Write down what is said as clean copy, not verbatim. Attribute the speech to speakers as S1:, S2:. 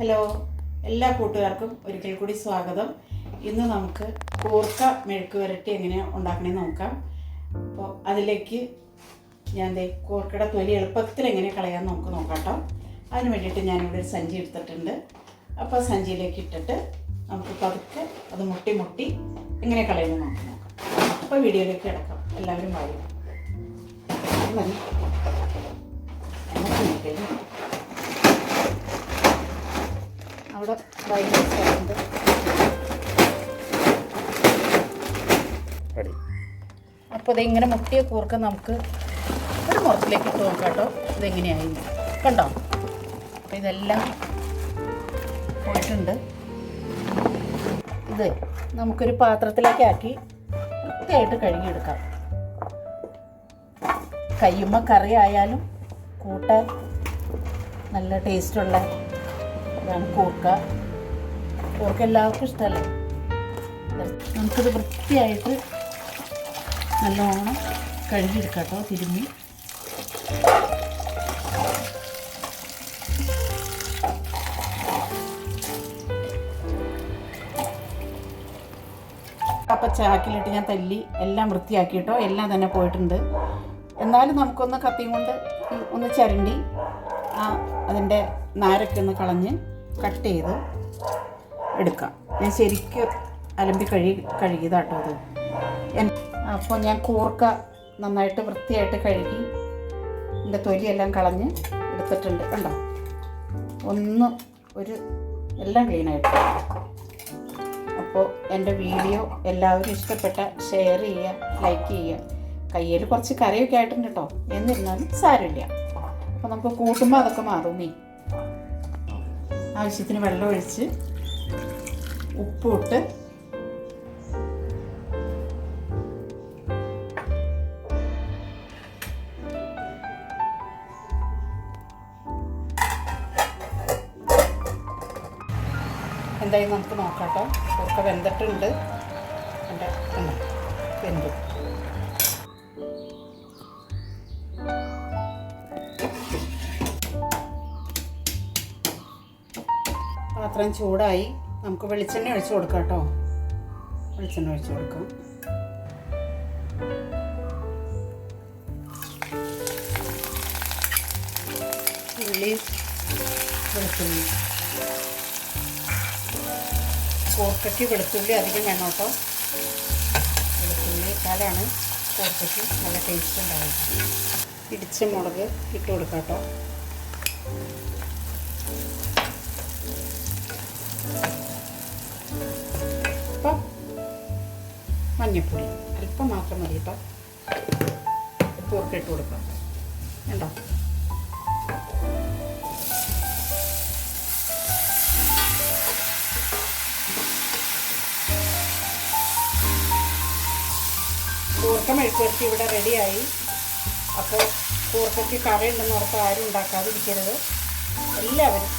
S1: Hello, എല്ലാ കൂട്ടുകാർക്കും ഒരിക്കൽ കൂടി സ്വാഗതം. ഇന്ന് നമുക്ക് കൂർക്ക മെഴുക്ക് വരട്ടി എങ്ങനെ ഉണ്ടാക്കണമെന്ന് നോക്കാം. അപ്പോൾ അതിലേക്ക് ഞാൻ കൂർക്കയുടെ തൊലി എളുപ്പത്തിൽ എങ്ങനെ കളയാമെന്ന് നമുക്ക് നോക്കാം കേട്ടോ. അതിന് വേണ്ടിയിട്ട് ഞാനിവിടെ ഒരു സഞ്ചി എടുത്തിട്ടുണ്ട്. അപ്പോൾ സഞ്ചിയിലേക്ക് ഇട്ടിട്ട് നമുക്ക് പതുക്കെ അത് മുട്ടി എങ്ങനെ കളയുമെന്ന് നമുക്ക് നോക്കാം. അപ്പോൾ വീഡിയോയിലേക്ക് കിടക്കാം. എല്ലാവരും വായും മതി. അവിടെ വൈകുന്നുണ്ട്. അപ്പോൾ ഇതിങ്ങനെ മുട്ടിയ കൂർക്ക നമുക്ക് ഒരു മുറത്തിലേക്ക് ഇട്ട് നോക്കാം കേട്ടോ. ഇതെങ്ങനെയായി കണ്ടോ? അപ്പോൾ ഇതെല്ലാം പോയിട്ടുണ്ട്. ഇത് നമുക്കൊരു പാത്രത്തിലേക്ക് ആക്കി വൃത്തിയായിട്ട് കഴുകിയെടുക്കാം. കയ്യുമ്മ കറി ആയാലും കൂട്ടാൻ നല്ല ടേസ്റ്റുള്ള ഇതാണ് കൂർക്ക. എല്ലാവർക്കും ഇഷ്ടമല്ലേ? നമുക്കിത് വൃത്തിയായിട്ട് നല്ലോണം കഴുകിയെടുക്കാം കേട്ടോ. തിരുമ്മി അപ്പം ചാക്കിലിട്ട് ഞാൻ തല്ലി എല്ലാം വൃത്തിയാക്കി കേട്ടോ. എല്ലാം തന്നെ പോയിട്ടുണ്ട്. എന്നാലും നമുക്കൊന്ന് കത്തിയും കൊണ്ട് ഒന്ന് ചരണ്ടി അതിൻ്റെ നാരൊക്കെ ഒന്ന് കളഞ്ഞ് കട്ട് ചെയ്ത് എടുക്കാം. ഞാൻ ശരിക്കും അലമ്പി കഴുകിയതാട്ടോ അത്. അപ്പോൾ ഞാൻ കൂർക്ക നന്നായിട്ട് വൃത്തിയായിട്ട് കഴുകി എൻ്റെ തൊലിയെല്ലാം കളഞ്ഞ് എടുത്തിട്ടുണ്ട്. കണ്ടോ? എല്ലാം ക്ലീനായിട്ട്. അപ്പോൾ എൻ്റെ വീഡിയോ എല്ലാവരും ഇഷ്ടപ്പെട്ട ഷെയർ ചെയ്യുക, ലൈക്ക് ചെയ്യുക. കയ്യിൽ കുറച്ച് കറിയൊക്കെ ആയിട്ടുണ്ട് കേട്ടോ. എന്നിരുന്നാലും സാരമില്ല. അപ്പോൾ നമുക്ക് കൂട്ടുമ്പോൾ അതൊക്കെ മാറുമേ. ആവശ്യത്തിന് വെള്ളം ഒഴിച്ച് ഉപ്പിട്ട് എന്തായാലും നമുക്ക് നോക്കാം കേട്ടോ. ഒക്കെ വെന്തിട്ടുണ്ട്. എൻ്റെ വെന്തു. പാത്രം ചൂടായി. നമുക്ക് വെളിച്ചെണ്ണ ഒഴിച്ച് കൊടുക്കാം കേട്ടോ. വെളിച്ചെണ്ണ ഒഴിച്ച് കൊടുക്കാം. ഉള്ളി, വെളുത്തുള്ളി. കൂർക്കയ്ക്ക് വെളുത്തുള്ളി അധികം വേണം കേട്ടോ. വെളുത്തുള്ളി ഇട്ടാലാണ് കൂർക്കയ്ക്ക് നല്ല ടേസ്റ്റ് ഉണ്ടാവും. ഇടിച്ച മുളക് ഇട്ട് കൊടുക്കാം കേട്ടോ. അപ്പം മഞ്ഞൾപ്പൊടി അല്പം മാത്രം മതി കേട്ടോ. കൂർക്ക ഇട്ട് കൊടുക്കാം. ഉണ്ടോ? കൂർക്ക മെഴുക്ക് വരട്ടി ഇവിടെ റെഡിയായി. അപ്പോൾ കൂർക്കയ്ക്ക് കറി ഉണ്ടെന്ന് ഓർത്ത് ആരും ഉണ്ടാക്കാതിരിക്കരുത്. എല്ലാവരും